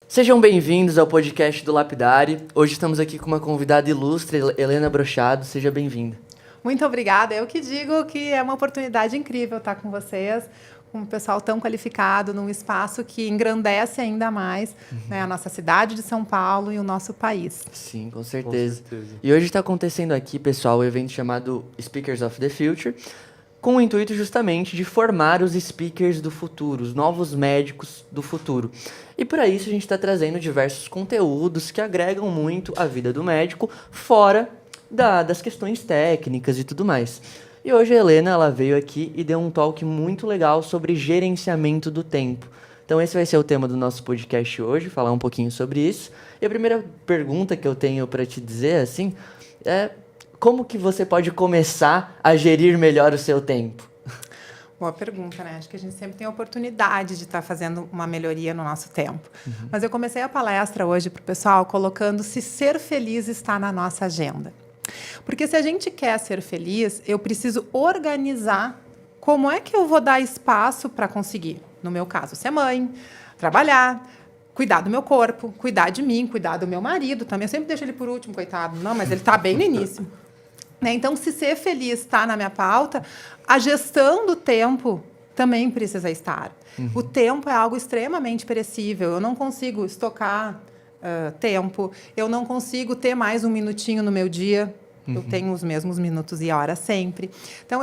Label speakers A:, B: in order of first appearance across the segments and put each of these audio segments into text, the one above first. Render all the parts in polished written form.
A: Sejam bem-vindos ao podcast do Lapidari. Hoje estamos aqui com uma convidada ilustre, Helena Brochado. Seja bem-vinda.
B: Muito obrigada. Eu que digo que é uma oportunidade incrível estar com vocês, com um pessoal tão qualificado, num espaço que engrandece ainda mais né, a nossa cidade de São Paulo e o nosso país.
A: Sim, com certeza. E hoje está acontecendo aqui, pessoal, um evento chamado Speakers of the Future, com o intuito justamente de formar os speakers do futuro, os novos médicos do futuro. E para isso a gente está trazendo diversos conteúdos que agregam muito a vida do médico, fora das questões técnicas e tudo mais. E hoje a Helena ela veio aqui e deu um talk muito legal sobre gerenciamento do tempo. Então esse vai ser o tema do nosso podcast hoje, falar um pouquinho sobre isso. E a primeira pergunta que eu tenho para te dizer assim é: como que você pode começar a gerir melhor o seu tempo?
B: Boa pergunta, né? Acho que a gente sempre tem a oportunidade de estar fazendo uma melhoria no nosso tempo. Mas eu comecei a palestra hoje para o pessoal colocando se ser feliz está na nossa agenda. Porque se a gente quer ser feliz, eu preciso organizar como é que eu vou dar espaço para conseguir. No meu caso, ser mãe, trabalhar, cuidar do meu corpo, cuidar de mim, cuidar do meu marido. Também eu sempre deixo ele por último, coitado. Não, mas ele está bem no início. Né? Então, se ser feliz está na minha pauta, a gestão do tempo também precisa estar. O tempo é algo extremamente perecível. Eu não consigo estocar tempo. Eu não consigo ter mais um minutinho no meu dia. Eu tenho os mesmos minutos e horas sempre. Então,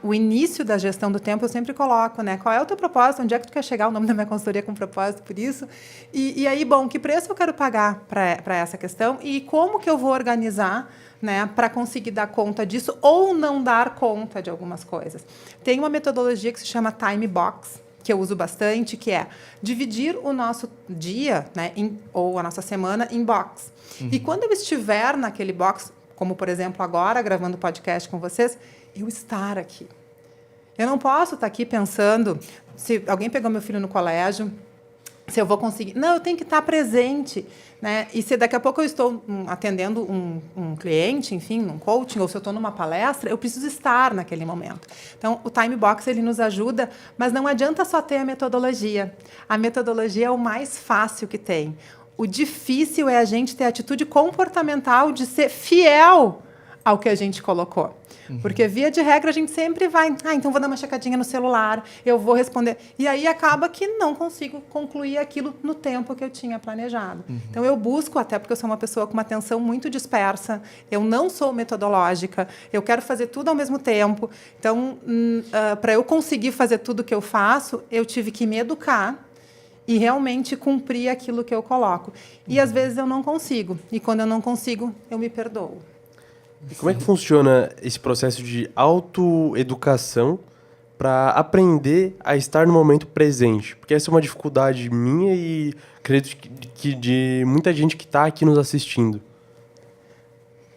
B: o início da gestão do tempo eu sempre coloco, né? Qual é o teu propósito? Onde é que tu quer chegar? O nome da minha consultoria é com propósito por isso. E aí, bom, que preço eu quero pagar para essa questão? E como que eu vou organizar, né, para conseguir dar conta disso ou não dar conta de algumas coisas? Tem uma metodologia que se chama Time Box, que eu uso bastante, que é dividir o nosso dia, né, ou a nossa semana em box. E quando eu estiver naquele box, como, por exemplo, agora, gravando podcast com vocês, eu estar aqui. Eu não posso estar aqui pensando se alguém pegou meu filho no colégio, se eu vou conseguir. Não, eu tenho que estar presente. Né? E se daqui a pouco eu estou atendendo um cliente, enfim, num coaching, ou se eu estou numa palestra, eu preciso estar naquele momento. Então, o Time Box ele nos ajuda, mas não adianta só ter a metodologia. A metodologia é o mais fácil que tem. O difícil é a gente ter a atitude comportamental de ser fiel ao que a gente colocou. Porque, via de regra, a gente sempre vai... então vou dar uma checadinha no celular, eu vou responder. E aí acaba que não consigo concluir aquilo no tempo que eu tinha planejado. Então, eu busco, até porque eu sou uma pessoa com uma atenção muito dispersa, eu não sou metodológica, eu quero fazer tudo ao mesmo tempo. Então, para eu conseguir fazer tudo que eu faço, eu tive que me educar e realmente cumprir aquilo que eu coloco. E, às vezes, eu não consigo. E, quando eu não consigo, eu me perdoo.
C: E como é que funciona esse processo de autoeducação para aprender a estar no momento presente? Porque essa é uma dificuldade minha e acredito que de muita gente que está aqui nos assistindo.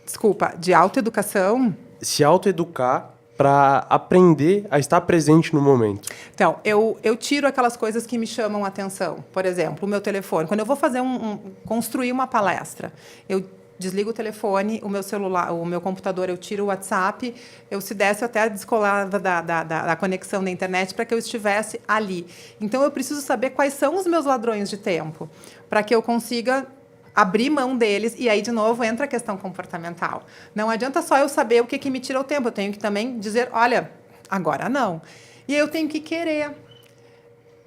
B: Desculpa, de autoeducação?
C: Se autoeducar para aprender a estar presente no momento.
B: Então, eu tiro aquelas coisas que me chamam a atenção. Por exemplo, o meu telefone. Quando eu vou fazer construir uma palestra, eu desligo o telefone, o meu celular, o meu computador, eu tiro o WhatsApp, se desse, eu até descolava da conexão da internet para que eu estivesse ali. Então, eu preciso saber quais são os meus ladrões de tempo, para que eu consiga abrir mão deles, e aí, de novo, entra a questão comportamental. Não adianta só eu saber o que me tira o tempo, eu tenho que também dizer, olha, agora não. E eu tenho que querer.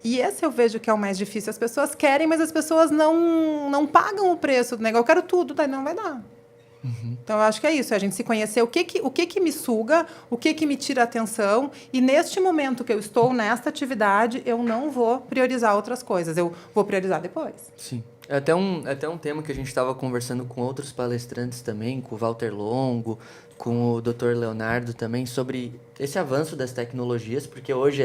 B: E esse eu vejo que é o mais difícil. As pessoas querem, mas as pessoas não pagam o preço do negócio. Eu quero tudo, daí não vai dar. Então, eu acho que é isso, é a gente se conhecer o que me suga, o que me tira a atenção, e neste momento que eu estou nesta atividade, eu não vou priorizar outras coisas, eu vou priorizar depois.
A: Sim. É até um tema que a gente estava conversando com outros palestrantes também, com o Walter Longo, com o Dr. Leonardo também, sobre esse avanço das tecnologias, porque hoje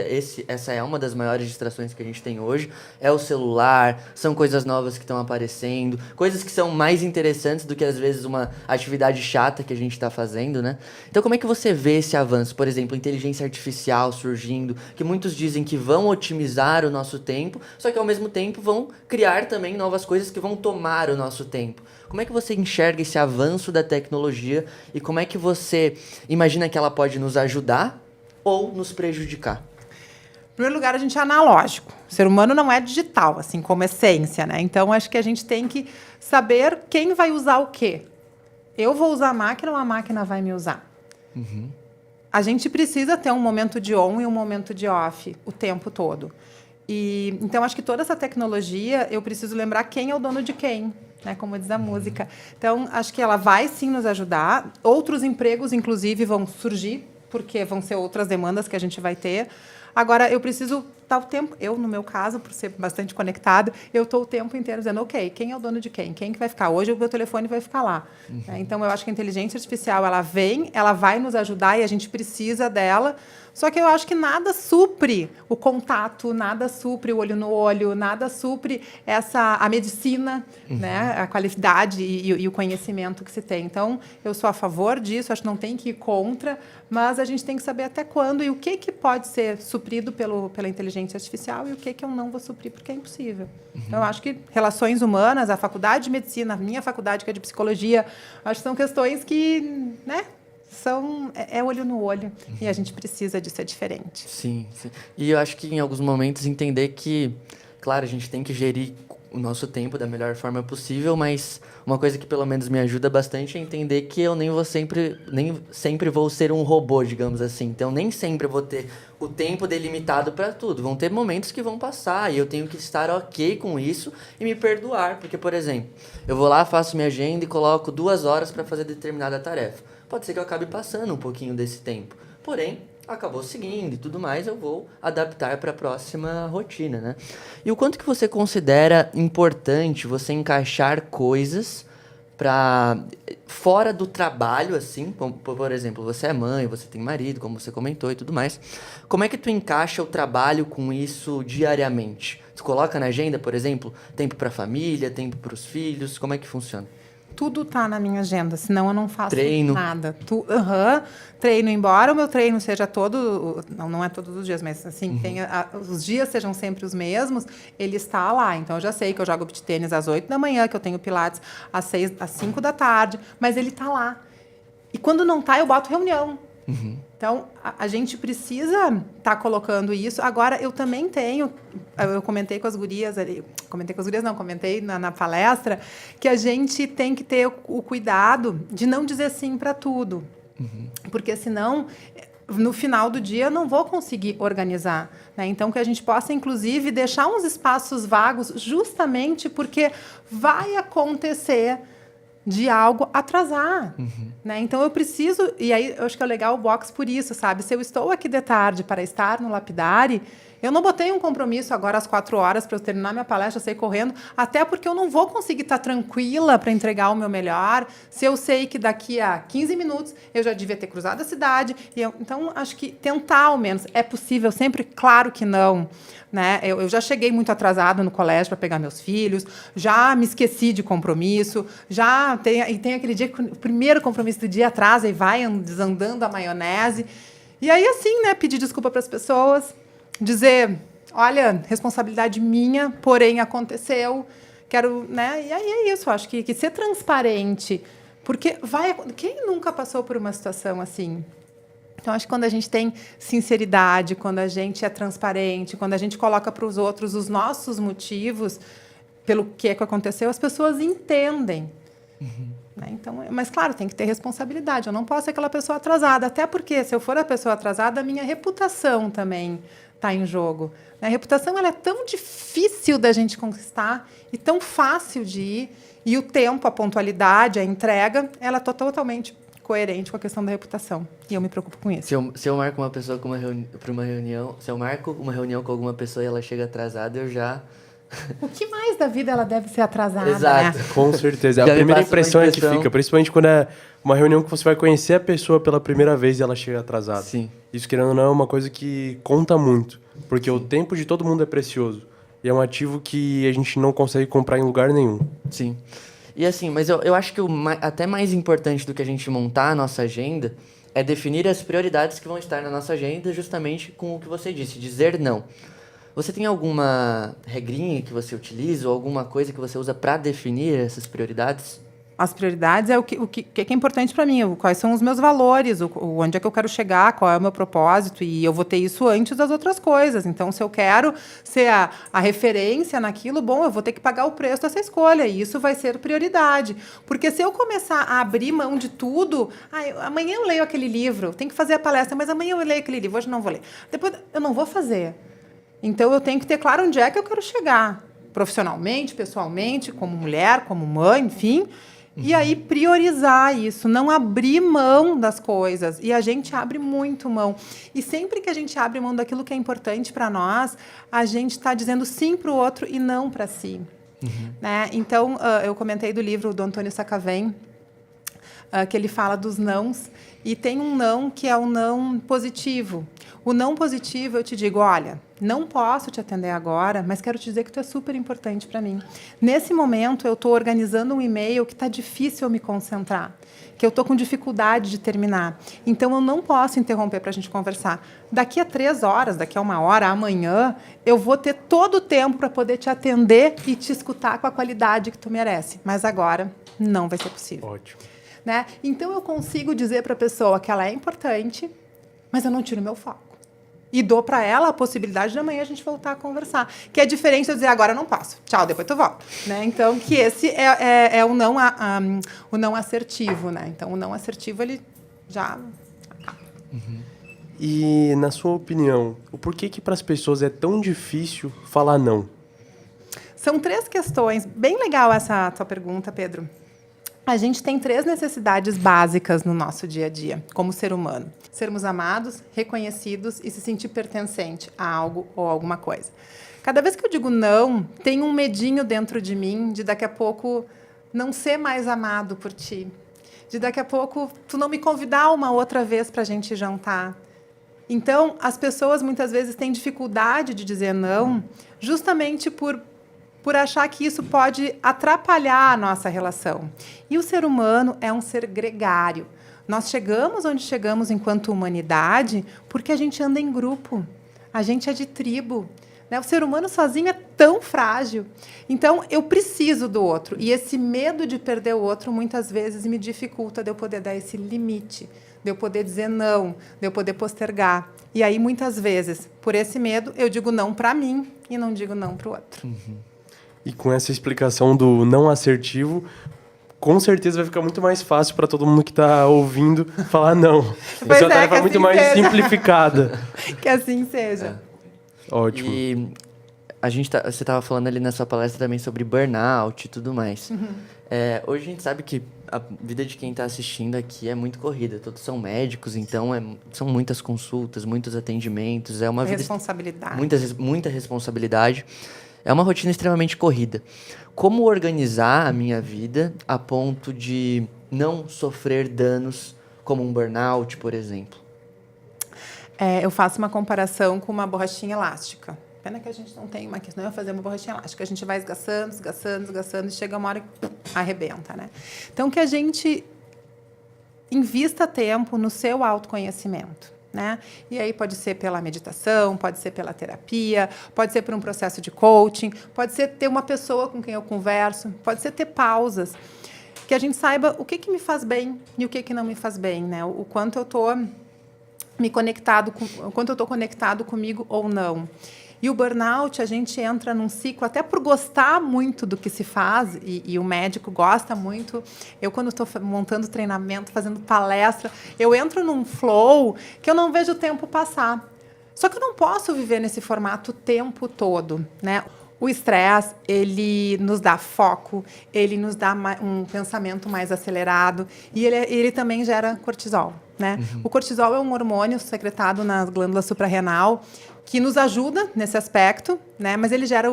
A: essa é uma das maiores distrações que a gente tem hoje, é o celular, são coisas novas que estão aparecendo, coisas que são mais interessantes do que, às vezes, uma atividade chata que a gente está fazendo, né? Então, como é que você vê esse avanço? Por exemplo, inteligência artificial surgindo, que muitos dizem que vão otimizar o nosso tempo, só que, ao mesmo tempo, vão criar também novas coisas que vão tomar o nosso tempo. Como é que você enxerga esse avanço da tecnologia e como é que você imagina que ela pode nos ajudar ou nos prejudicar?
B: primeiro lugar, a gente é analógico. O ser humano não é digital, assim como essência, né? Então, acho que a gente tem que saber quem vai usar o quê. Eu vou usar a máquina ou a máquina vai me usar? A gente precisa ter um momento de on e um momento de off o tempo todo. Então, acho que toda essa tecnologia, eu preciso lembrar quem é o dono de quem, né? Como diz a música. Então, acho que ela vai sim nos ajudar. Outros empregos, inclusive, vão surgir, porque vão ser outras demandas que a gente vai ter. Agora, eu preciso estar o tempo... Eu, no meu caso, por ser bastante conectado, eu estou o tempo inteiro dizendo, ok, quem é o dono de quem? Quem que vai ficar? Hoje o meu telefone vai ficar lá. Então, eu acho que a inteligência artificial, ela vem, ela vai nos ajudar e a gente precisa dela. Só que eu acho que nada supre o contato, nada supre o olho no olho, nada supre a medicina, né? A qualidade e o conhecimento que se tem. Então, eu sou a favor disso, acho que não tem que ir contra, mas a gente tem que saber até quando e o que pode ser suprido pela inteligência artificial e o que eu não vou suprir, porque é impossível. Então, eu acho que relações humanas, a faculdade de medicina, a minha faculdade, que é de psicologia, acho que são questões que, né? É olho no olho e a gente precisa de ser diferente.
A: Sim, sim. E eu acho que em alguns momentos entender que, claro, a gente tem que gerir o nosso tempo da melhor forma possível, mas uma coisa que pelo menos me ajuda bastante é entender que eu nem sempre vou ser um robô, digamos assim. Então nem sempre vou ter o tempo delimitado para tudo. Vão ter momentos que vão passar e eu tenho que estar ok com isso e me perdoar, porque, por exemplo, eu vou lá, faço minha agenda e coloco 2 horas para fazer determinada tarefa. Pode ser que eu acabe passando um pouquinho desse tempo. Porém, acabou seguindo e tudo mais, eu vou adaptar para a próxima rotina, né? E o quanto que você considera importante você encaixar coisas para fora do trabalho, assim, como, por exemplo, você é mãe, você tem marido, como você comentou e tudo mais. Como é que tu encaixa o trabalho com isso diariamente? Tu coloca na agenda, por exemplo, tempo para a família, tempo para os filhos, como é que funciona?
B: Tudo tá na minha agenda, senão eu não faço
A: Treino.
B: nada. Treino, embora o meu treino seja não é todos os dias, mas assim, os dias sejam sempre os mesmos, ele está lá. Então, eu já sei que eu jogo beach tênis às 8 da manhã, que eu tenho pilates às 5 da tarde, mas ele está lá. E quando não está, eu boto reunião. Então, a gente precisa estar colocando isso. Agora, eu também tenho... Eu comentei com as gurias ali... Comentei na palestra que a gente tem que ter o cuidado de não dizer sim para tudo. Porque, senão, no final do dia, eu não vou conseguir organizar. Né? Então, que a gente possa, inclusive, deixar uns espaços vagos justamente porque vai acontecer de algo atrasar, né? Então eu preciso, e aí eu acho que é legal o box por isso, sabe? Se eu estou aqui de tarde para estar no Lapidare, eu não botei um compromisso agora às 4 horas para eu terminar minha palestra, sair correndo, até porque eu não vou conseguir estar tranquila para entregar o meu melhor, se eu sei que daqui a 15 minutos eu já devia ter cruzado a cidade. Então, acho que tentar ao menos. É possível sempre? Claro que não. Né? Eu já cheguei muito atrasado no colégio para pegar meus filhos, já me esqueci de compromisso, tem aquele dia que o primeiro compromisso do dia atrasa e vai desandando a maionese. E aí, assim, né, pedir desculpa para as pessoas, dizer, olha, responsabilidade minha, porém aconteceu, quero, né? E aí é isso, acho que ser transparente, porque quem nunca passou por uma situação assim? Então, acho que quando a gente tem sinceridade, quando a gente é transparente, quando a gente coloca para os outros os nossos motivos pelo que aconteceu, as pessoas entendem. Né? Então, mas, claro, tem que ter responsabilidade. Eu não posso ser aquela pessoa atrasada, até porque, se eu for a pessoa atrasada, a minha reputação também está em jogo. A reputação ela é tão difícil da gente conquistar e tão fácil de ir. E o tempo, a pontualidade, a entrega, ela está totalmente coerente com a questão da reputação. E eu me preocupo com isso.
A: Se eu marco uma pessoa para uma reunião, se eu marco uma reunião com alguma pessoa e ela chega atrasada, eu já...
B: O que mais da vida ela deve ser atrasada,
A: Exato.
B: né?
C: Com certeza.
A: Já
C: A
A: me
C: primeira
A: passa uma
C: impressão é que
A: impressão.
C: fica, principalmente quando é uma reunião que você vai conhecer a pessoa pela primeira vez e ela chega atrasada.
A: Sim.
C: Isso, querendo ou não, é uma coisa que conta muito, porque o tempo de todo mundo é precioso. E é um ativo que a gente não consegue comprar em lugar nenhum.
A: Sim. E assim, mas eu acho que até mais importante do que a gente montar a nossa agenda é definir as prioridades que vão estar na nossa agenda justamente com o que você disse, dizer não. Você tem alguma regrinha que você utiliza ou alguma coisa que você usa para definir essas prioridades?
B: As prioridades é o que é importante para mim, quais são os meus valores, onde é que eu quero chegar, qual é o meu propósito, e eu vou ter isso antes das outras coisas. Então, se eu quero ser a referência naquilo, bom, eu vou ter que pagar o preço dessa escolha, e isso vai ser prioridade. Porque se eu começar a abrir mão de tudo, amanhã eu leio aquele livro, tenho que fazer a palestra, mas amanhã eu leio aquele livro, hoje não vou ler. Depois eu não vou fazer. Então, eu tenho que ter claro onde é que eu quero chegar, profissionalmente, pessoalmente, como mulher, como mãe, enfim. E aí priorizar isso, não abrir mão das coisas. E a gente abre muito mão. E sempre que a gente abre mão daquilo que é importante para nós, a gente está dizendo sim para o outro e não para si. Né? Então, eu comentei do livro do Antônio Sacavém, que ele fala dos nãos. E tem um não que é o não positivo. O não positivo, eu te digo, olha, não posso te atender agora, mas quero te dizer que tu é super importante para mim. Nesse momento, eu estou organizando um e-mail que está difícil eu me concentrar, que eu estou com dificuldade de terminar. Então, eu não posso interromper para a gente conversar. Daqui a 3 horas, daqui a 1 hora, amanhã, eu vou ter todo o tempo para poder te atender e te escutar com a qualidade que tu merece. Mas agora, não vai ser possível.
C: Ótimo.
B: Né? Então, eu consigo dizer para a pessoa que ela é importante, mas eu não tiro meu foco. E dou para ela a possibilidade de amanhã a gente voltar a conversar. Que é diferente de eu dizer, agora eu não posso. Tchau, depois tu volta. Né? Então, que esse é o não assertivo. Né? Então, o não assertivo, ele já acaba.
C: E, na sua opinião, o porquê que para as pessoas é tão difícil falar não?
B: São 3 questões. Bem legal essa tua pergunta, Pedro. A gente tem 3 necessidades básicas no nosso dia a dia, como ser humano. Sermos amados, reconhecidos e se sentir pertencente a algo ou alguma coisa. Cada vez que eu digo não, tem um medinho dentro de mim de daqui a pouco não ser mais amado por ti. De daqui a pouco tu não me convidar uma outra vez para a gente jantar. Então, as pessoas muitas vezes têm dificuldade de dizer não, justamente por achar que isso pode atrapalhar a nossa relação. E o ser humano é um ser gregário. Nós chegamos onde chegamos enquanto humanidade porque a gente anda em grupo. A gente é de tribo. Né? O ser humano sozinho é tão frágil. Então, eu preciso do outro. E esse medo de perder o outro, muitas vezes, me dificulta de eu poder dar esse limite, de eu poder dizer não, de eu poder postergar. E aí, muitas vezes, por esse medo, eu digo não para mim e não digo não para o outro.
C: E com essa explicação do não assertivo, com certeza vai ficar muito mais fácil para todo mundo que está ouvindo falar não. Vai ser uma tarefa muito mais simplificada.
B: Que assim seja.
C: Ótimo.
A: E você estava falando ali na sua palestra também sobre burnout e tudo mais. Hoje a gente sabe que a vida de quem está assistindo aqui é muito corrida. Todos são médicos, então são muitas consultas, muitos atendimentos. É uma
B: responsabilidade.
A: Muita responsabilidade. É uma rotina extremamente corrida. Como organizar a minha vida a ponto de não sofrer danos como um burnout, por exemplo?
B: Eu faço uma comparação com uma borrachinha elástica. Pena que a gente não tem uma questão de fazer uma borrachinha elástica. A gente vai esgaçando e chega uma hora que arrebenta, né? Então, que a gente invista tempo no seu autoconhecimento. Né? E aí pode ser pela meditação, pode ser pela terapia, pode ser por um processo de coaching, pode ser ter uma pessoa com quem eu converso, pode ser ter pausas, que a gente saiba o que me faz bem e o que não me faz bem, né? O quanto eu estou o quanto eu estou conectado comigo ou não. E o burnout, a gente entra num ciclo, até por gostar muito do que se faz, e o médico gosta muito. Eu, quando estou montando treinamento, fazendo palestra, eu entro num flow que eu não vejo o tempo passar. Só que eu não posso viver nesse formato o tempo todo, né? O estresse, ele nos dá foco, ele nos dá um pensamento mais acelerado e ele também gera cortisol, né? O cortisol é um hormônio secretado na glândula suprarrenal que nos ajuda nesse aspecto, né? Mas ele gera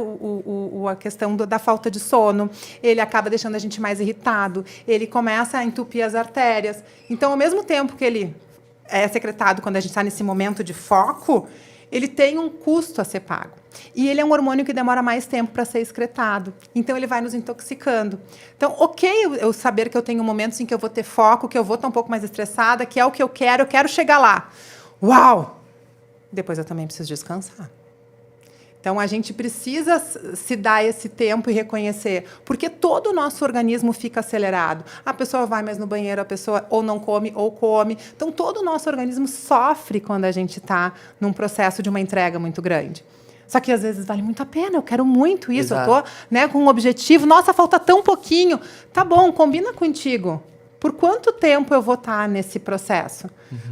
B: a questão da falta de sono, ele acaba deixando a gente mais irritado, ele começa a entupir as artérias. Então, ao mesmo tempo que ele é secretado quando a gente está nesse momento de foco, ele tem um custo a ser pago. E ele é um hormônio que demora mais tempo para ser excretado. Então, ele vai nos intoxicando. Então, eu saber que eu tenho momentos em que eu vou ter foco, que eu vou estar um pouco mais estressada, que é o que eu quero chegar lá. Uau! Depois eu também preciso descansar. Então, a gente precisa se dar esse tempo e reconhecer, porque todo o nosso organismo fica acelerado. A pessoa vai mais no banheiro, a pessoa ou não come ou come. Então, todo o nosso organismo sofre quando a gente está num processo de uma entrega muito grande. Só que, às vezes, vale muito a pena. Eu quero muito isso.
A: Exato.
B: Eu estou, né, com um objetivo. Nossa, falta tão pouquinho. Tá bom, combina contigo. Por quanto tempo eu vou estar nesse processo?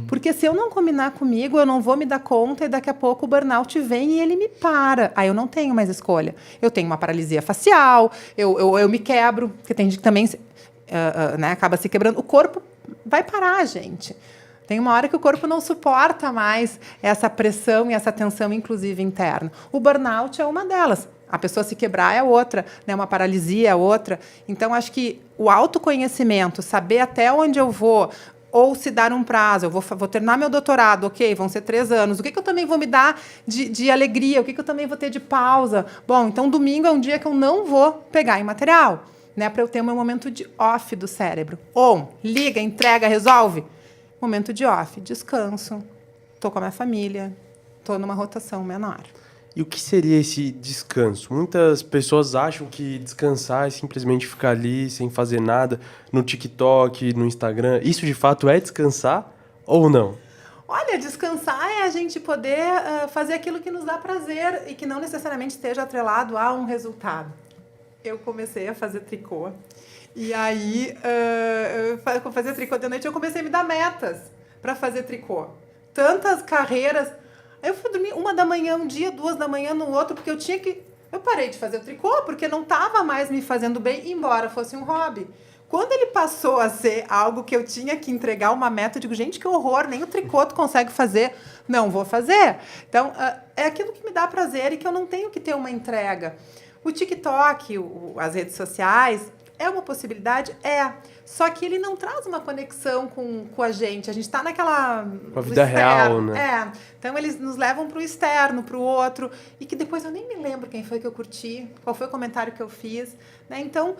B: Porque se eu não combinar comigo, eu não vou me dar conta e daqui a pouco o burnout vem e ele me para. Aí eu não tenho mais escolha. Eu tenho uma paralisia facial, eu me quebro, porque tem gente que também né, acaba se quebrando. O corpo vai parar, gente. Tem uma hora que o corpo não suporta mais essa pressão e essa tensão, inclusive interna. O burnout é uma delas. A pessoa se quebrar é outra, né? Uma paralisia é outra. Então, acho que o autoconhecimento, saber até onde eu vou, ou se dar um prazo, eu vou terminar meu doutorado, ok, vão ser 3 anos. O que eu também vou me dar de alegria? O que eu também vou ter de pausa? Bom, então domingo é um dia que eu não vou pegar em material, né? Para eu ter o meu momento de off do cérebro. On, liga, entrega, resolve. Momento de off, descanso, estou com a minha família, estou numa rotação menor.
C: E o que seria esse descanso? Muitas pessoas acham que descansar é simplesmente ficar ali sem fazer nada, no TikTok, no Instagram. Isso de fato é descansar ou não?
B: Olha, descansar é a gente poder fazer aquilo que nos dá prazer e que não necessariamente esteja atrelado a um resultado. Eu comecei a fazer tricô. E aí, eu fazia tricô de noite, eu comecei a me dar metas para fazer tricô. Tantas carreiras. Aí eu fui dormir 1h um dia, 2h no outro, porque eu parei de fazer o tricô, porque não estava mais me fazendo bem, embora fosse um hobby. Quando ele passou a ser algo que eu tinha que entregar uma meta, eu digo, gente, que horror, nem o tricô tu consegue fazer. Não vou fazer. Então, é aquilo que me dá prazer e que eu não tenho que ter uma entrega. O TikTok, as redes sociais, é uma possibilidade? É. Só que ele não traz uma conexão com a gente. A gente está naquela...
C: Com a vida real, né?
B: É. Então, eles nos levam para o externo, para o outro. E que depois eu nem me lembro quem foi que eu curti, qual foi o comentário que eu fiz. Né? Então,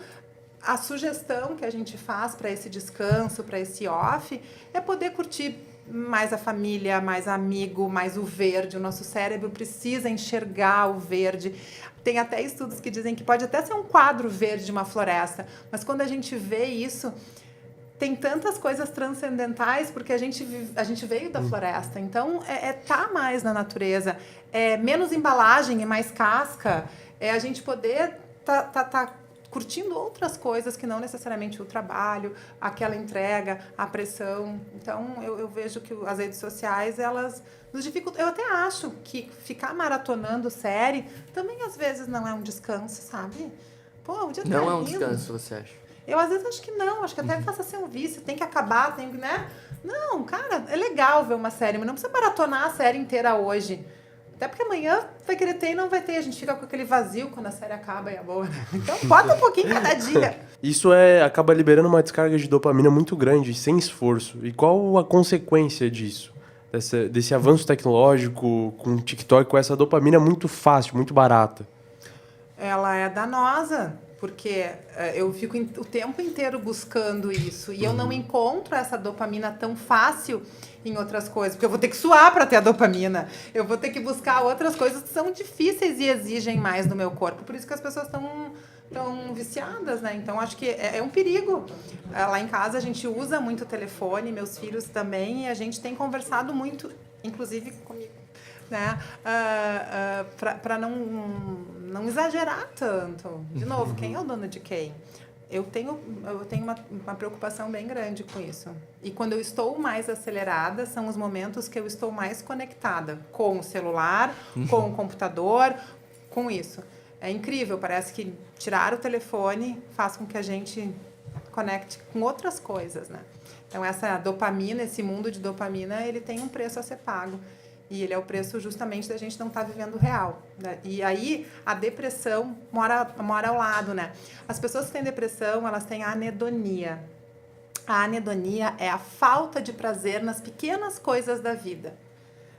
B: a sugestão que a gente faz para esse descanso, para esse off, é poder curtir mais a família, mais amigo, mais o verde. O nosso cérebro precisa enxergar o verde. Tem até estudos que dizem que pode até ser um quadro verde de uma floresta, mas quando a gente vê isso, tem tantas coisas transcendentais, porque a gente veio da floresta. Então, tá mais na natureza. É menos embalagem e mais casca. É a gente poder tá curtindo outras coisas que não necessariamente o trabalho, aquela entrega, a pressão. Então, eu vejo que as redes sociais, elas nos dificultam. Eu até acho que ficar maratonando série também, às vezes, não é um descanso, sabe? Pô, o dia
A: Não
B: tá
A: é um
B: lindo.
A: descanso, você acha?
B: Eu, às vezes, acho que não. Acho que até passa a ser um vício. Tem que acabar, né? Não, cara, é legal ver uma série, mas não precisa maratonar a série inteira hoje. Até porque amanhã vai querer ter e não vai ter. A gente fica com aquele vazio quando a série acaba e é boa. Então, bota um pouquinho cada dia.
C: Isso acaba liberando uma descarga de dopamina muito grande, sem esforço. E qual a consequência disso? Desse avanço tecnológico com o TikTok, com essa dopamina muito fácil, muito barata?
B: Ela é danosa, porque eu fico o tempo inteiro buscando isso. E eu não encontro essa dopamina tão fácil em outras coisas, porque eu vou ter que suar para ter a dopamina. Eu vou ter que buscar outras coisas que são difíceis e exigem mais do meu corpo. Por isso que as pessoas estão viciadas, né? Então, acho que é um perigo. Lá em casa, a gente usa muito o telefone, meus filhos também, e a gente tem conversado muito, inclusive comigo, né? Para não exagerar tanto. De novo, quem é o dono de quem? Eu tenho uma preocupação bem grande com isso. E quando eu estou mais acelerada, são os momentos que eu estou mais conectada com o celular, com o computador, com isso. É incrível, parece que tirar o telefone faz com que a gente conecte com outras coisas, né? Então, essa dopamina, esse mundo de dopamina, ele tem um preço a ser pago. E ele é o preço justamente da gente não estar vivendo o real, né? E aí, a depressão mora ao lado, né? As pessoas que têm depressão, elas têm anedonia. A anedonia é a falta de prazer nas pequenas coisas da vida,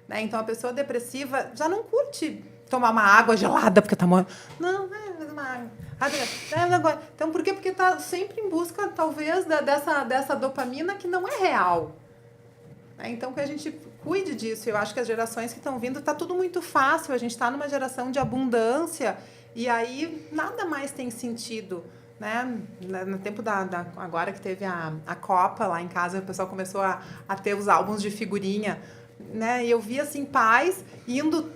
B: né? Então, a pessoa depressiva já não curte tomar uma água gelada porque está morrendo. Não, uma água. Então, por quê? Porque está sempre em busca, talvez, dessa dopamina que não é real. Então, que a gente cuide disso. Eu acho que as gerações que estão vindo, está tudo muito fácil. A gente está numa geração de abundância e aí nada mais tem sentido. Né? No tempo agora que teve a Copa lá em casa, o pessoal começou a ter os álbuns de figurinha. Né? E eu vi assim pais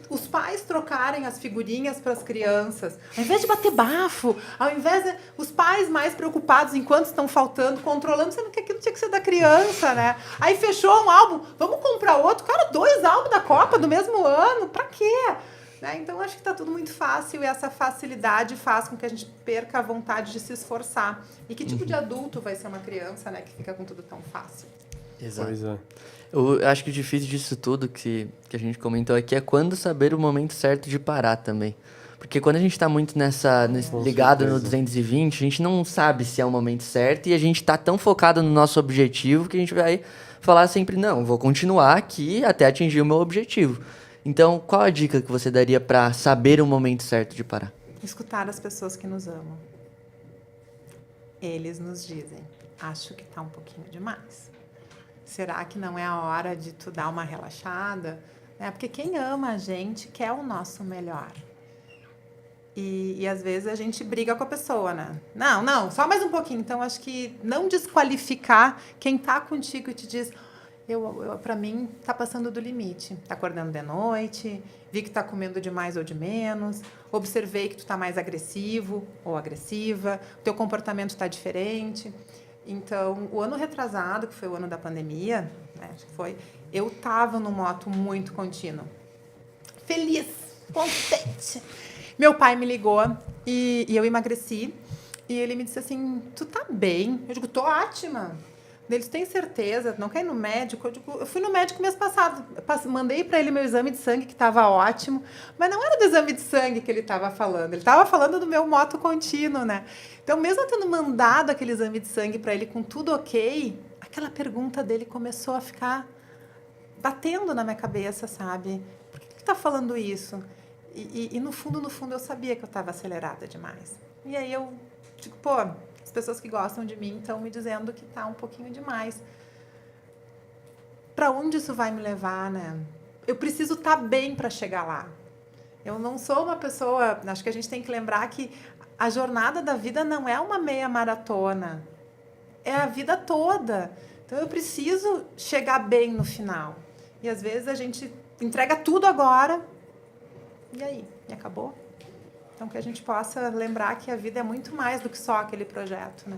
B: os pais trocarem as figurinhas para as crianças, ao invés de bater bafo, ao invés de os pais mais preocupados enquanto estão faltando, controlando, sendo que aquilo tinha que ser da criança, né? Aí fechou um álbum, vamos comprar outro, cara, 2 álbuns da Copa do mesmo ano, para quê? Né? Então acho que está tudo muito fácil e essa facilidade faz com que a gente perca a vontade de se esforçar. E que tipo de adulto vai ser uma criança, né, que fica com tudo tão fácil?
A: Exato.
C: Pois é.
A: Eu acho que o difícil disso tudo que a gente comentou aqui é quando saber o momento certo de parar também. Porque quando a gente está muito ligado no 220, a gente não sabe se é o momento certo e a gente está tão focado no nosso objetivo que a gente vai falar sempre, não, vou continuar aqui até atingir o meu objetivo. Então, qual a dica que você daria para saber o momento certo de parar?
B: Escutar as pessoas que nos amam. Eles nos dizem, acho que está um pouquinho demais. Será que não é a hora de tu dar uma relaxada? Porque quem ama a gente quer o nosso melhor. E às vezes a gente briga com a pessoa, né? Não, só mais um pouquinho. Então, acho que não desqualificar quem está contigo e te diz, para mim, está passando do limite. Está acordando de noite, vi que está comendo de mais ou de menos, observei que tu está mais agressivo ou agressiva, o teu comportamento está diferente. Então, o ano retrasado, que foi o ano da pandemia, né, acho que foi, eu estava no moto muito contínuo. Feliz, contente. Meu pai me ligou e eu emagreci. E ele me disse assim, tu tá bem? Eu digo, tô ótima. Eles têm certeza, não quer ir no médico? Eu digo, eu fui no médico mês passado. Mandei para ele meu exame de sangue, que estava ótimo. Mas não era do exame de sangue que ele estava falando. Ele estava falando do meu moto contínuo, né? Então, mesmo tendo mandado aquele exame de sangue para ele com tudo ok, aquela pergunta dele começou a ficar batendo na minha cabeça, sabe? Por que ele está falando isso? E no fundo, eu sabia que eu estava acelerada demais. E aí eu digo, pô, as pessoas que gostam de mim estão me dizendo que está um pouquinho demais. Para onde isso vai me levar, né? Eu preciso estar bem para chegar lá. Eu não sou uma pessoa... Acho que a gente tem que lembrar que a jornada da vida não é uma meia maratona. É a vida toda. Então, eu preciso chegar bem no final. E, às vezes, a gente entrega tudo agora. E aí? E acabou? Então, que a gente possa lembrar que a vida é muito mais do que só aquele projeto, né?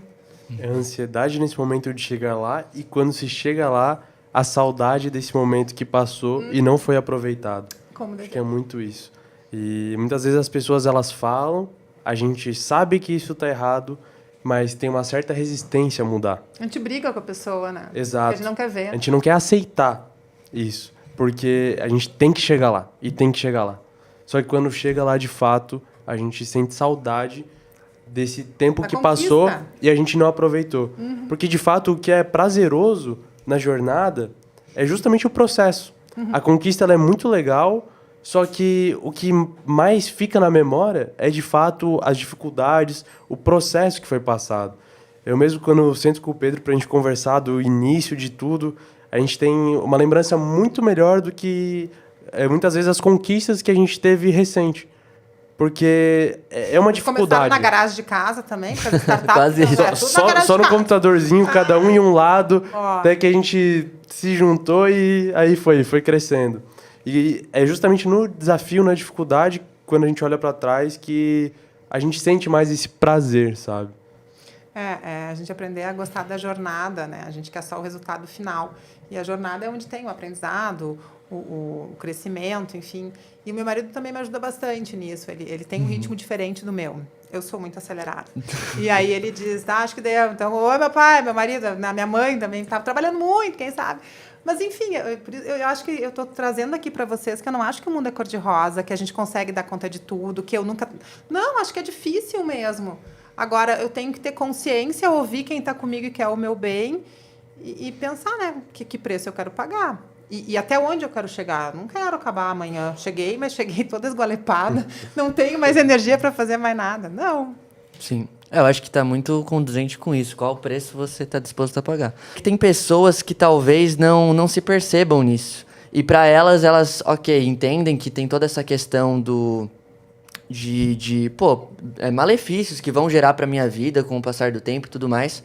C: É a ansiedade nesse momento de chegar lá e quando se chega lá, a saudade desse momento que passou e não foi aproveitado. Acho que é muito isso. E muitas vezes as pessoas elas falam, a gente sabe que isso está errado, mas tem uma certa resistência a mudar.
B: A gente briga com a pessoa, né?
C: Exato.
B: Porque a gente não quer ver.
C: A gente não quer aceitar isso, porque a gente tem que chegar lá e tem que chegar lá. Só que quando chega lá de fato, a gente sente saudade desse tempo que passou e a gente não aproveitou. Porque, de fato, o que é prazeroso na jornada é justamente o processo. A conquista ela é muito legal, só que o que mais fica na memória é, de fato, as dificuldades, o processo que foi passado. Eu mesmo, quando sento com o Pedro para a gente conversar do início de tudo, a gente tem uma lembrança muito melhor do que, muitas vezes, as conquistas que a gente teve recente. Porque é uma dificuldade.
B: Começaram na garagem de casa também, para startup.
A: Quase
C: só no computadorzinho, cada um em um lado, até que a gente se juntou e aí foi crescendo. E é justamente no desafio, na dificuldade, quando a gente olha para trás, que a gente sente mais esse prazer, sabe?
B: A gente aprender a gostar da jornada, né? A gente quer só o resultado final. E a jornada é onde tem o aprendizado, o crescimento, enfim. E o meu marido também me ajuda bastante nisso. Ele tem um ritmo diferente do meu. Eu sou muito acelerada. E aí ele diz, acho que deu. Então, oi, meu pai, meu marido, minha mãe também estava trabalhando muito, quem sabe? Mas, enfim, eu acho que eu estou trazendo aqui para vocês que eu não acho que o mundo é cor-de-rosa, que a gente consegue dar conta de tudo, que eu nunca... Não, acho que é difícil mesmo. Agora, eu tenho que ter consciência, ouvir quem está comigo e quer o meu bem e pensar, né, que preço eu quero pagar. E até onde eu quero chegar. Eu não quero acabar amanhã. Cheguei, mas cheguei toda esgualepada. Não tenho mais energia para fazer mais nada. Não.
A: Sim. Eu acho que está muito condizente com isso. Qual o preço você está disposto a pagar? Tem pessoas que talvez não se percebam nisso. E para elas, ok, entendem que tem toda essa questão de malefícios que vão gerar para minha vida com o passar do tempo e tudo mais.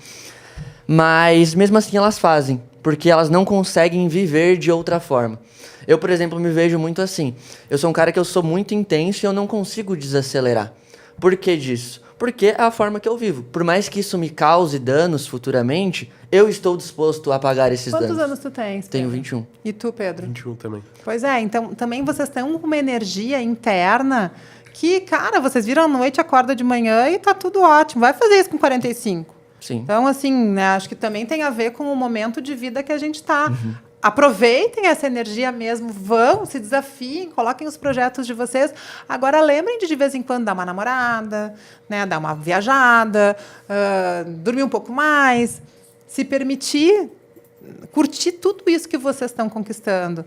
A: Mas mesmo assim elas fazem, porque elas não conseguem viver de outra forma. Eu, por exemplo, me vejo muito assim. Eu sou um cara que eu sou muito intenso e eu não consigo desacelerar. Por que disso? Porque é a forma que eu vivo. Por mais que isso me cause danos futuramente, eu estou disposto a pagar esses danos.
B: Quantos anos tu tens, Pedro?
A: Tenho 21.
B: E tu, Pedro?
C: 21 também.
B: Pois é, então também vocês têm uma energia interna que, cara, vocês viram à noite, acorda de manhã e tá tudo ótimo. Vai fazer isso com 45.
A: Sim.
B: Então, assim, né, acho que também tem a ver com o momento de vida que a gente tá. Aproveitem essa energia mesmo, vão, se desafiem, coloquem os projetos de vocês. Agora, lembrem de vez em quando dar uma namorada, né, dar uma viajada, dormir um pouco mais, se permitir curtir tudo isso que vocês estão conquistando.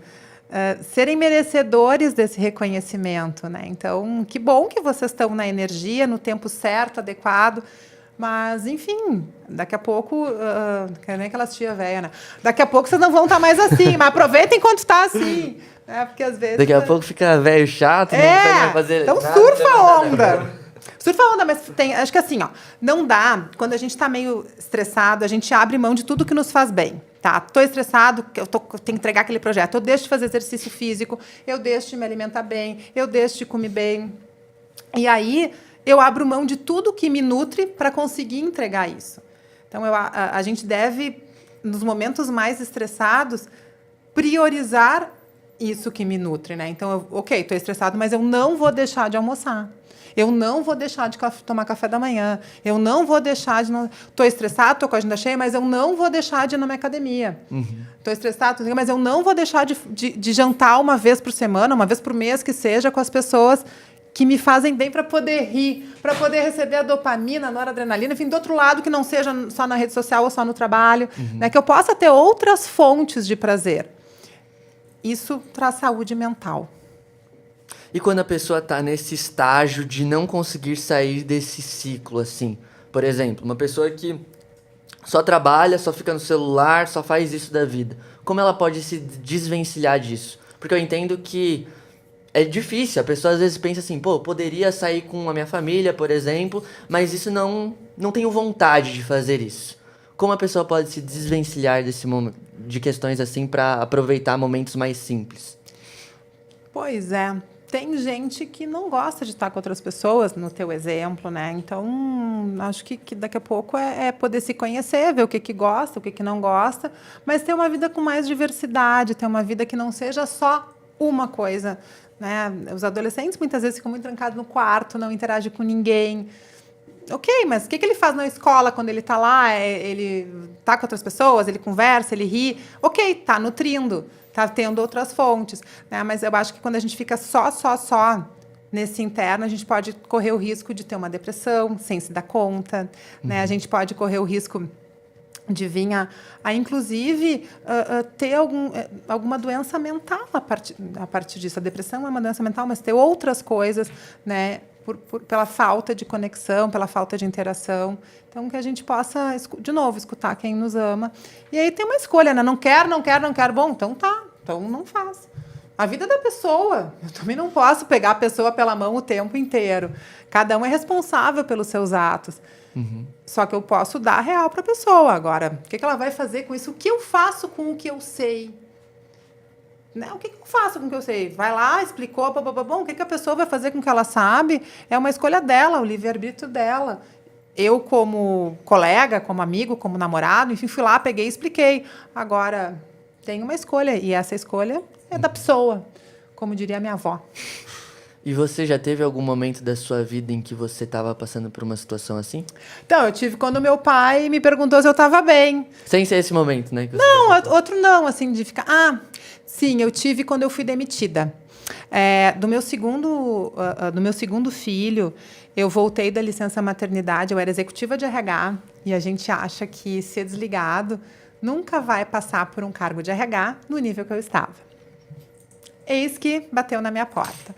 B: Serem merecedores desse reconhecimento, né? Então, que bom que vocês estão na energia, no tempo certo, adequado. Mas, enfim, daqui a pouco... que nem aquelas tia velha, né? Daqui a pouco vocês não vão estar mais assim, mas aproveitem enquanto está assim. Né? Porque às vezes...
A: Daqui a pouco fica velho chato, não consegue mais fazer
B: então
A: nada,
B: surfa a
A: nada.
B: onda. Surfa a onda, mas tem, acho que assim, ó, não dá, quando a gente está meio estressado, a gente abre mão de tudo que nos faz bem. Tá, tô estressado, eu tenho que entregar aquele projeto, eu deixo de fazer exercício físico, eu deixo de me alimentar bem, eu deixo de comer bem. E aí... eu abro mão de tudo que me nutre para conseguir entregar isso. Então, a gente deve, nos momentos mais estressados, priorizar isso que me nutre, né? Então, estou estressado, mas eu não vou deixar de almoçar. Eu não vou deixar de tomar café da manhã. Eu não vou deixar de... Estou estressado, estou com a agenda cheia, mas eu não vou deixar de ir na minha academia. Estou estressado, mas eu não vou deixar de jantar uma vez por semana, uma vez por mês, que seja, com as pessoas que me fazem bem, para poder rir, para poder receber a dopamina, a noradrenalina, enfim, do outro lado, que não seja só na rede social ou só no trabalho, né, que eu possa ter outras fontes de prazer. Isso traz saúde mental.
A: E quando a pessoa está nesse estágio de não conseguir sair desse ciclo, assim? Por exemplo, uma pessoa que só trabalha, só fica no celular, só faz isso da vida. Como ela pode se desvencilhar disso? Porque eu entendo que é difícil, a pessoa às vezes pensa assim, pô, poderia sair com a minha família, por exemplo, mas isso não tenho vontade de fazer isso. Como a pessoa pode se desvencilhar desse momento, de questões assim, para aproveitar momentos mais simples?
B: Pois é, tem gente que não gosta de estar com outras pessoas, no teu exemplo, né? Então, acho que daqui a pouco é poder se conhecer, ver o que gosta, o que não gosta, mas ter uma vida com mais diversidade, ter uma vida que não seja só uma coisa, né? Os adolescentes muitas vezes ficam muito trancados no quarto, não interagem com ninguém. Ok, mas o que ele faz na escola quando ele está lá? Ele está com outras pessoas, ele conversa, ele ri. Ok, está nutrindo, está tendo outras fontes. Né? Mas eu acho que quando a gente fica só nesse interno, a gente pode correr o risco de ter uma depressão sem se dar conta. Né? A gente pode correr o risco de vir inclusive, ter alguma doença mental a partir disso. A depressão é uma doença mental, mas ter outras coisas, né, pela falta de conexão, pela falta de interação. Então, que a gente possa, de novo, escutar quem nos ama. E aí tem uma escolha, né? Não quero. Bom, então tá. Então não faz. A vida da pessoa. Eu também não posso pegar a pessoa pela mão o tempo inteiro. Cada um é responsável pelos seus atos. Só que eu posso dar a real para a pessoa. Agora, o que ela vai fazer com isso? O que eu faço com o que eu sei? Né? O que eu faço com o que eu sei? Vai lá, explicou, bom, o que a pessoa vai fazer com o que ela sabe? É uma escolha dela, o livre-arbítrio dela. Eu, como colega, como amigo, como namorado, enfim, fui lá, peguei e expliquei. Agora, tem uma escolha, e essa escolha é da pessoa, como diria a minha avó.
A: E você já teve algum momento da sua vida em que você estava passando por uma situação assim?
B: Então, eu tive quando meu pai me perguntou se eu estava bem.
A: Sem ser esse momento, né?
B: Não, outro não, assim, de ficar... sim, eu tive quando eu fui demitida. Do meu segundo filho, eu voltei da licença maternidade, eu era executiva de RH, e a gente acha que ser desligado nunca vai passar por um cargo de RH no nível que eu estava. Eis que bateu na minha porta.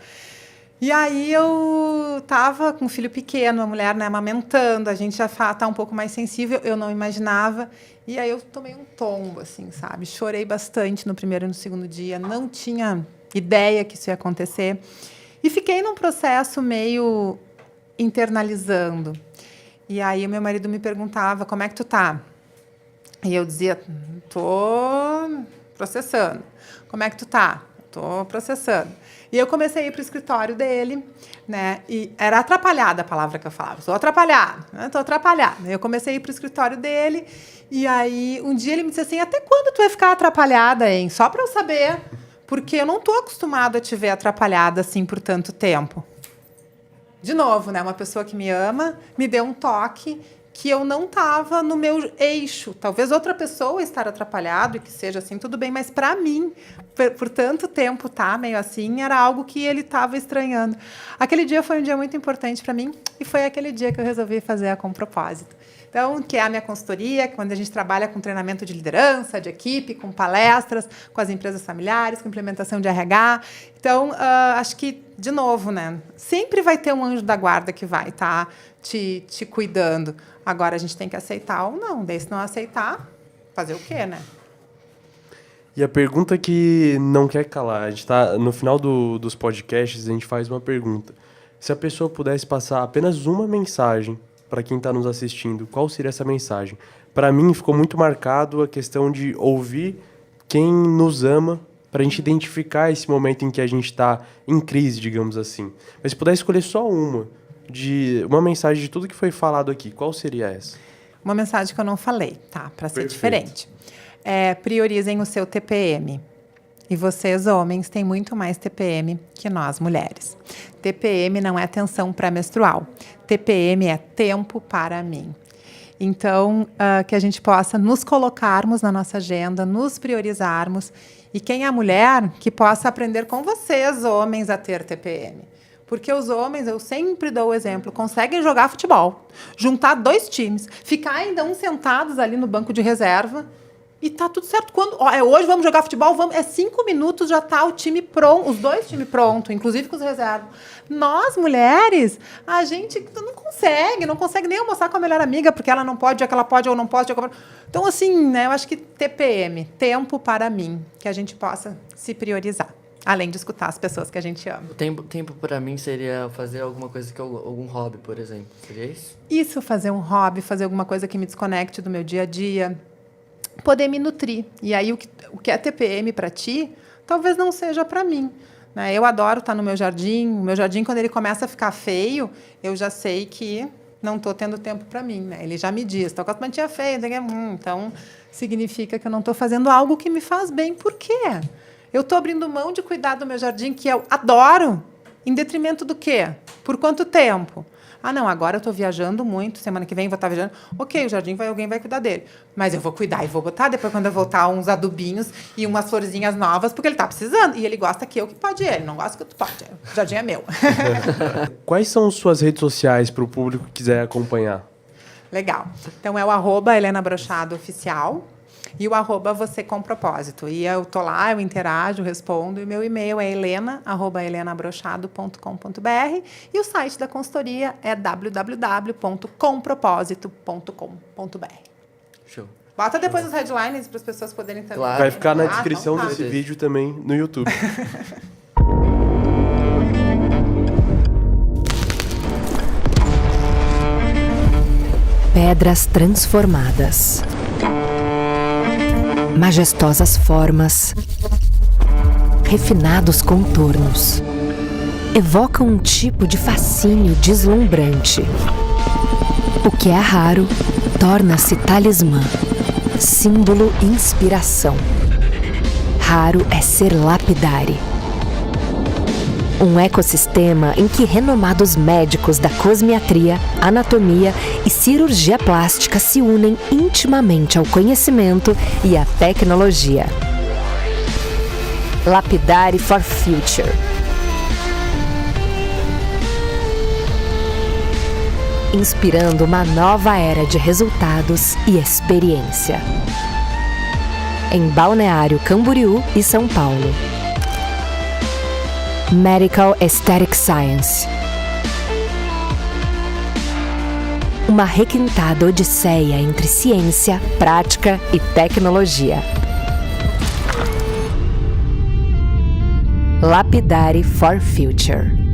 B: E aí eu tava com um filho pequeno, a mulher, né, amamentando, a gente já tá um pouco mais sensível, eu não imaginava. E aí eu tomei um tombo, assim, sabe? Chorei bastante no primeiro e no segundo dia, não tinha ideia que isso ia acontecer. E fiquei num processo meio internalizando. E aí o meu marido me perguntava, como é que tu tá? E eu dizia, tô processando. Como é que tu tá? Tô processando. E eu comecei a ir para o escritório dele, né? E era atrapalhada a palavra que eu falava. Estou atrapalhada, né? Estou atrapalhada. Eu comecei a ir para o escritório dele e aí um dia ele me disse assim, até quando tu vai ficar atrapalhada, hein? Só para eu saber, porque eu não estou acostumado a te ver atrapalhada assim por tanto tempo. De novo, né? Uma pessoa que me ama me deu um toque que eu não estava no meu eixo. Talvez outra pessoa estar atrapalhado e que seja assim, tudo bem, mas para mim, por tanto tempo tá meio assim, era algo que ele estava estranhando. Aquele dia foi um dia muito importante para mim e foi aquele dia que eu resolvi fazer a Com Propósito. Então, que é a minha consultoria, quando a gente trabalha com treinamento de liderança, de equipe, com palestras, com as empresas familiares, com implementação de RH. Então, acho que, de novo, né? Sempre vai ter um anjo da guarda que vai estar te cuidando. Agora, a gente tem que aceitar ou não. Daí, se não aceitar, fazer o quê, né?
C: E a pergunta que não quer calar, a gente tá no final dos podcasts, a gente faz uma pergunta. Se a pessoa pudesse passar apenas uma mensagem para quem está nos assistindo, qual seria essa mensagem? Para mim, ficou muito marcado a questão de ouvir quem nos ama, para a gente identificar esse momento em que a gente está em crise, digamos assim. Mas se pudesse escolher só uma mensagem de tudo que foi falado aqui, qual seria essa?
B: Uma mensagem que eu não falei, tá? Para ser
C: Perfeito.
B: diferente. Priorizem o seu TPM. E vocês, homens, têm muito mais TPM que nós, mulheres. TPM não é tensão pré-menstrual. TPM é tempo para mim. Então, que a gente possa nos colocarmos na nossa agenda, nos priorizarmos. E quem é mulher, que possa aprender com vocês, homens, a ter TPM. Porque os homens, eu sempre dou o exemplo, conseguem jogar futebol, juntar 2 times, ficar ainda uns sentados ali no banco de reserva e tá tudo certo. Hoje vamos jogar futebol, 5 minutos, já tá o time pronto, os 2 times prontos, inclusive com os reservas. Nós, mulheres, a gente não consegue nem almoçar com a melhor amiga, porque ela não pode, já que ela pode ou não pode. Então, assim, né, eu acho que TPM, tempo para mim, que a gente possa se priorizar. Além de escutar as pessoas que a gente ama.
A: O tempo para mim seria fazer alguma coisa algum hobby, por exemplo. Seria isso?
B: Isso, fazer um hobby, fazer alguma coisa que me desconecte do meu dia a dia. Poder me nutrir. E aí, o que é TPM para ti, talvez não seja para mim. Né? Eu adoro estar no meu jardim. O meu jardim, quando ele começa a ficar feio, eu já sei que não estou tendo tempo para mim. Né? Ele já me diz, estou com as plantinhas feias. Então, significa que eu não estou fazendo algo que me faz bem. Por quê? Eu estou abrindo mão de cuidar do meu jardim, que eu adoro, em detrimento do quê? Por quanto tempo? Ah, não, agora eu estou viajando muito, semana que vem vou estar viajando. Ok, o jardim alguém vai cuidar dele. Mas eu vou cuidar e vou botar, depois quando eu voltar, uns adubinhos e umas florzinhas novas, porque ele está precisando. E ele gosta que eu que pode ele, não gosta que tu pode. O jardim é meu.
C: Quais são suas redes sociais para o público que quiser acompanhar?
B: Legal. Então, é o @Helena Brochado Oficial. E o @você com propósito. E eu tô lá, eu interajo, respondo. E meu e-mail é helena@helenabrochado.com.br. E o site da consultoria é www.compropósito.com.br.
A: Show.
B: Bota depois os headlines para as pessoas poderem também.
A: Claro.
C: Vai ficar na descrição
B: então tá.
C: desse vídeo também no YouTube.
D: Pedras transformadas. Majestosas formas, refinados contornos, evocam um tipo de fascínio deslumbrante. O que é raro torna-se talismã, símbolo e inspiração. Raro é ser lapidare. Um ecossistema em que renomados médicos da cosmiatria, anatomia e cirurgia plástica se unem intimamente ao conhecimento e à tecnologia. Lapidare for Future. Inspirando uma nova era de resultados e experiência. Em Balneário Camboriú e São Paulo. Medical Aesthetic Science. Uma requintada odisseia entre ciência, prática e tecnologia. Lapidary for Future.